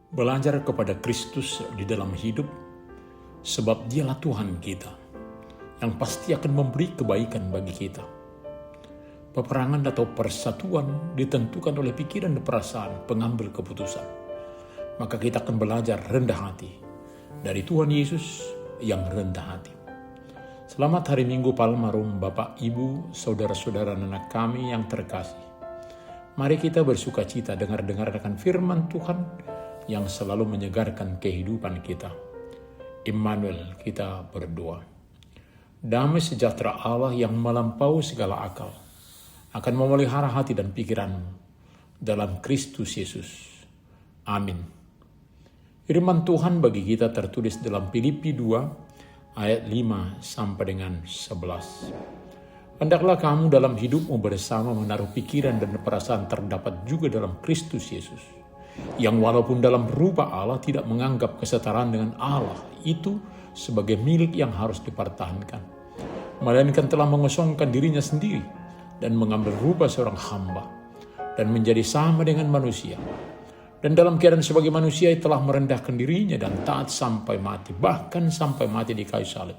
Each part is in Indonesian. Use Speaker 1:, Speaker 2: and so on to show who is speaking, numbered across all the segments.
Speaker 1: Belajar kepada Kristus di dalam hidup, sebab Dialah Tuhan kita, yang pasti akan memberi kebaikan bagi kita. Peperangan atau persatuan ditentukan oleh pikiran dan perasaan pengambil keputusan. Maka kita akan belajar rendah hati dari Tuhan Yesus yang rendah hati. Selamat hari Minggu Palma Rum, Bapak, Ibu, saudara-saudara anak kami yang terkasih. Mari kita bersuka cita dengar-dengar akan firman Tuhan yang selalu menyegarkan kehidupan kita. Immanuel, kita berdoa. Damai sejahtera Allah yang melampaui segala akal akan memelihara hati dan pikiranmu dalam Kristus Yesus. Amin. Firman Tuhan bagi kita tertulis dalam Filipi 2 ayat 5 sampai dengan 11. Hendaklah kamu dalam hidupmu bersama menaruh pikiran dan perasaan terdapat juga dalam Kristus Yesus, yang walaupun dalam rupa Allah tidak menganggap kesetaraan dengan Allah itu sebagai milik yang harus dipertahankan, melainkan telah mengosongkan dirinya sendiri dan mengambil rupa seorang hamba dan menjadi sama dengan manusia. Dan dalam keadaan sebagai manusia telah merendahkan dirinya dan taat sampai mati, bahkan sampai mati di kayu salib.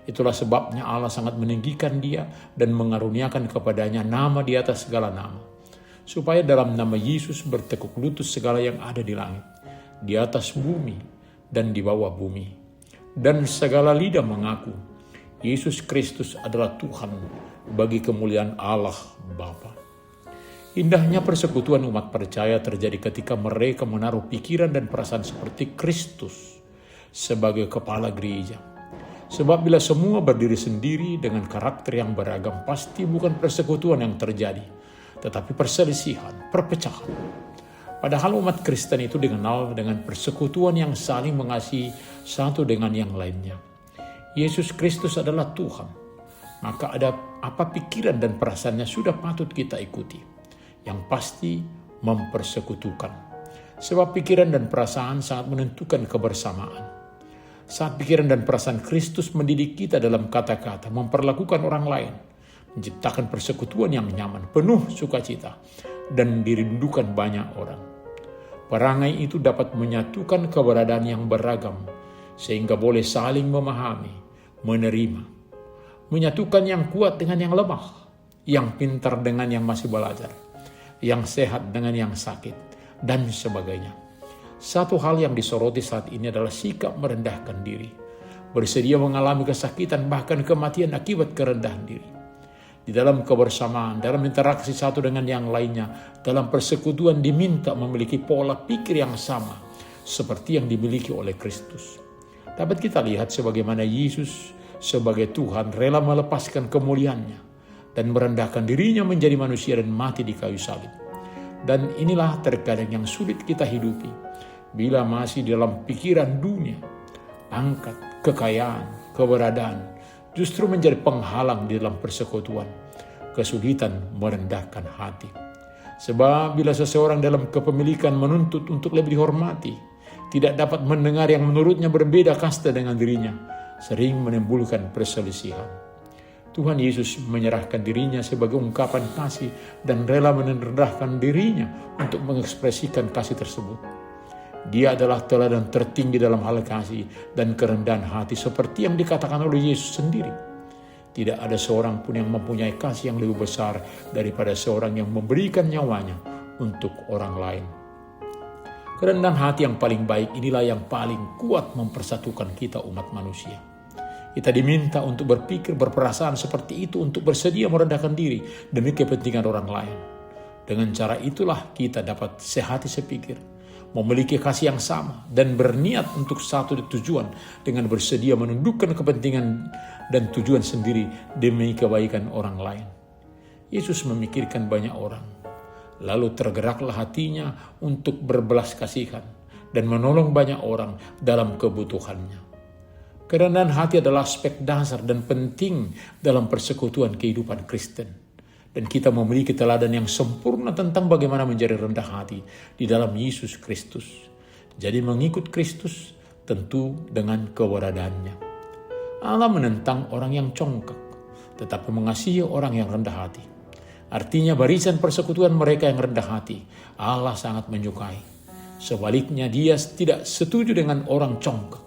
Speaker 1: Itulah sebabnya Allah sangat meninggikan dia dan mengaruniakan kepadanya nama di atas segala nama, supaya dalam nama Yesus bertekuk lutut segala yang ada di langit, di atas bumi, dan di bawah bumi. Dan segala lidah mengaku, Yesus Kristus adalah Tuhan bagi kemuliaan Allah Bapa. Indahnya persekutuan umat percaya terjadi ketika mereka menaruh pikiran dan perasaan seperti Kristus sebagai kepala gereja. Sebab bila semua berdiri sendiri dengan karakter yang beragam, pasti bukan persekutuan yang terjadi, tetapi perselisihan, perpecahan. Padahal umat Kristen itu dikenal dengan persekutuan yang saling mengasihi satu dengan yang lainnya. Yesus Kristus adalah Tuhan, maka ada apa pikiran dan perasaannya sudah patut kita ikuti, yang pasti mempersekutukan. Sebab pikiran dan perasaan sangat menentukan kebersamaan. Saat pikiran dan perasaan Kristus mendidik kita dalam kata-kata, memperlakukan orang lain, menciptakan persekutuan yang nyaman, penuh sukacita, dan dirindukan banyak orang. Perangai itu dapat menyatukan keberadaan yang beragam, sehingga boleh saling memahami, menerima. Menyatukan yang kuat dengan yang lemah, yang pintar dengan yang masih belajar, yang sehat dengan yang sakit, dan sebagainya. Satu hal yang disoroti saat ini adalah sikap merendahkan diri, bersedia mengalami kesakitan bahkan kematian akibat kerendahan diri. Di dalam kebersamaan, dalam interaksi satu dengan yang lainnya, dalam persekutuan diminta memiliki pola pikir yang sama seperti yang dimiliki oleh Kristus. Dapat kita lihat sebagaimana Yesus sebagai Tuhan rela melepaskan kemuliaannya dan merendahkan dirinya menjadi manusia dan mati di kayu salib. Dan inilah terkadang yang sulit kita hidupi bila masih dalam pikiran dunia, pangkat, kekayaan, keberadaan justru menjadi penghalang di dalam persekutuan, kesulitan merendahkan hati. Sebab bila seseorang dalam kepemilikan menuntut untuk lebih dihormati, tidak dapat mendengar yang menurutnya berbeda kasta dengan dirinya, sering menimbulkan perselisihan. Tuhan Yesus menyerahkan dirinya sebagai ungkapan kasih dan rela merendahkan dirinya untuk mengekspresikan kasih tersebut. Dia adalah teladan tertinggi dalam hal kasih dan kerendahan hati seperti yang dikatakan oleh Yesus sendiri. Tidak ada seorang pun yang mempunyai kasih yang lebih besar daripada seorang yang memberikan nyawanya untuk orang lain. Kerendahan hati yang paling baik inilah yang paling kuat mempersatukan kita umat manusia. Kita diminta untuk berpikir, berperasaan seperti itu, untuk bersedia merendahkan diri demi kepentingan orang lain. Dengan cara itulah kita dapat sehati sepikir, memiliki kasih yang sama, dan berniat untuk satu tujuan dengan bersedia menundukkan kepentingan dan tujuan sendiri demi kebaikan orang lain. Yesus memikirkan banyak orang, lalu tergeraklah hatinya untuk berbelas kasihan dan menolong banyak orang dalam kebutuhannya. Kerendahan hati adalah aspek dasar dan penting dalam persekutuan kehidupan Kristen. Dan kita memiliki teladan yang sempurna tentang bagaimana menjadi rendah hati di dalam Yesus Kristus. Jadi mengikut Kristus tentu dengan keberadaannya. Allah menentang orang yang congkak, tetapi mengasihi orang yang rendah hati. Artinya barisan persekutuan mereka yang rendah hati, Allah sangat menyukai. Sebaliknya dia tidak setuju dengan orang congkak.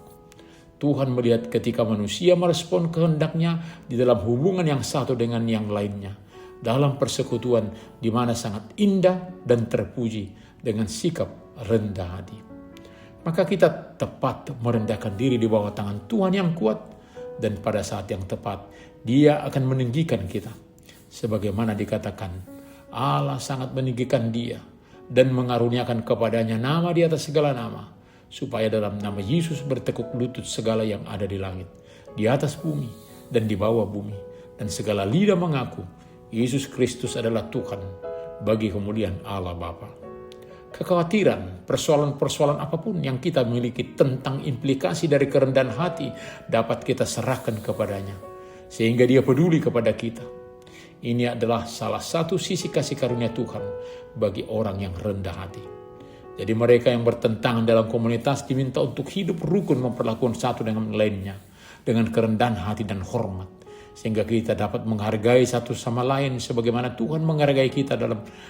Speaker 1: Tuhan melihat ketika manusia merespon kehendaknya di dalam hubungan yang satu dengan yang lainnya, dalam persekutuan di mana sangat indah dan terpuji dengan sikap rendah hati. Maka kita tepat merendahkan diri di bawah tangan Tuhan yang kuat, dan pada saat yang tepat Dia akan meninggikan kita. Sebagaimana dikatakan, Allah sangat meninggikan Dia dan mengaruniakan kepadanya nama di atas segala nama, supaya dalam nama Yesus bertekuk lutut segala yang ada di langit, di atas bumi, dan di bawah bumi, dan segala lidah mengaku Yesus Kristus adalah Tuhan, bagi kemuliaan Allah Bapa. Kekhawatiran, persoalan-persoalan apapun yang kita miliki tentang implikasi dari kerendahan hati dapat kita serahkan kepadanya, sehingga Dia peduli kepada kita. Ini adalah salah satu sisi kasih karunia Tuhan bagi orang yang rendah hati. Jadi mereka yang bertentangan dalam komunitas diminta untuk hidup rukun, memperlakukan satu dengan lainnya dengan kerendahan hati dan hormat, sehingga kita dapat menghargai satu sama lain sebagaimana Tuhan menghargai kita,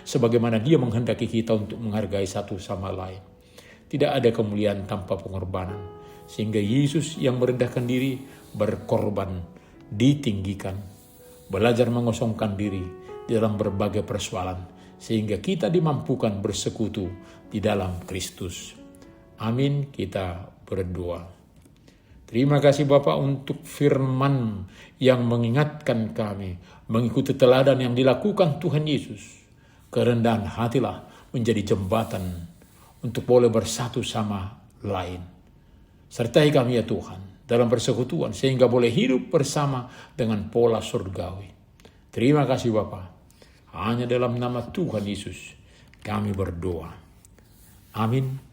Speaker 1: sebagaimana Dia menghendaki kita untuk menghargai satu sama lain. Tidak ada kemuliaan tanpa pengorbanan, sehingga Yesus yang merendahkan diri berkorban ditinggikan, belajar mengosongkan diri di dalam berbagai persoalan, sehingga kita dimampukan bersekutu di dalam Kristus. Amin. Kita berdoa. Terima kasih Bapa untuk firman yang mengingatkan kami mengikuti teladan yang dilakukan Tuhan Yesus. Kerendahan hatilah menjadi jembatan untuk boleh bersatu sama lain. Sertai kami ya Tuhan dalam persekutuan, sehingga boleh hidup bersama dengan pola surgawi. Terima kasih Bapa. Hanya dalam nama Tuhan Yesus kami berdoa. Amin.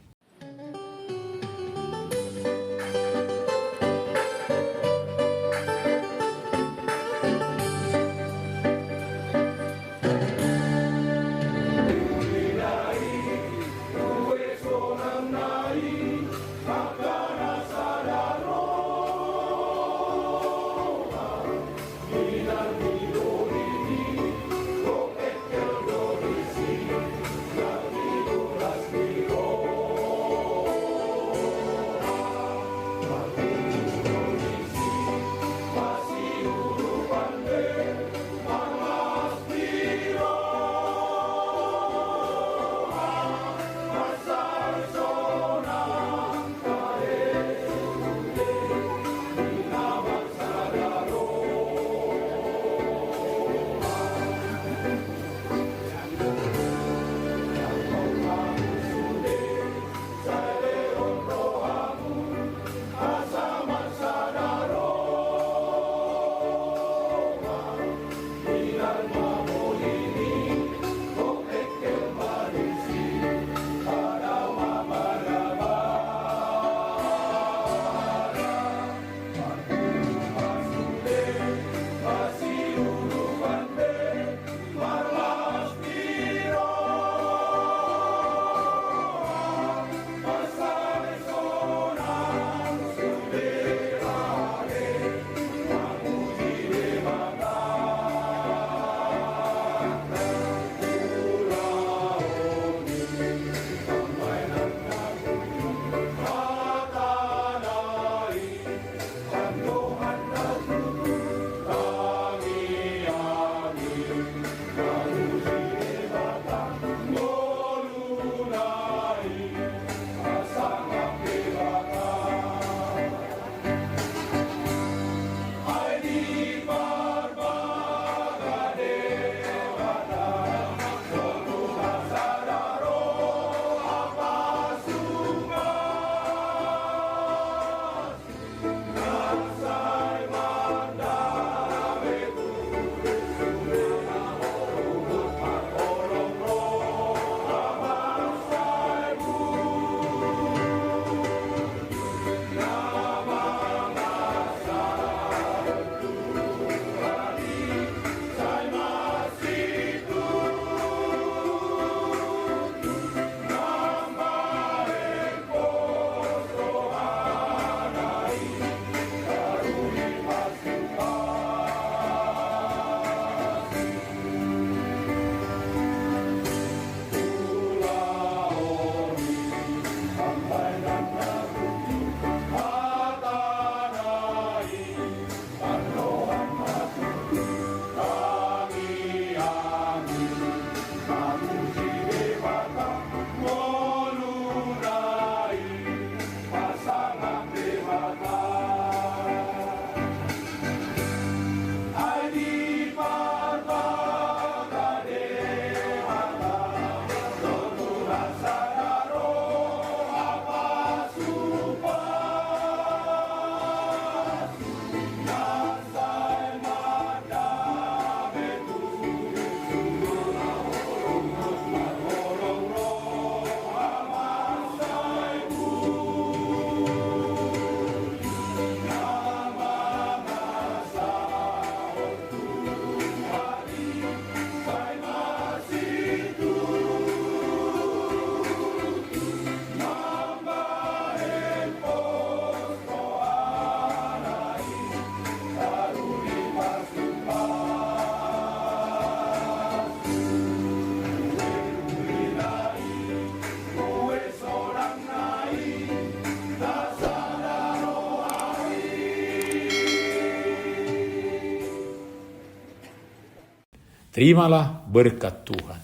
Speaker 1: Terimalah berkat Tuhan.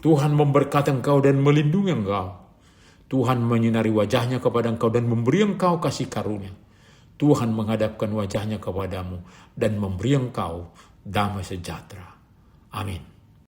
Speaker 1: Tuhan memberkati engkau dan melindungi engkau. Tuhan menyinari wajahnya kepada engkau dan memberi engkau kasih karunia. Tuhan menghadapkan wajahnya kepadamu dan memberi engkau damai sejahtera. Amin.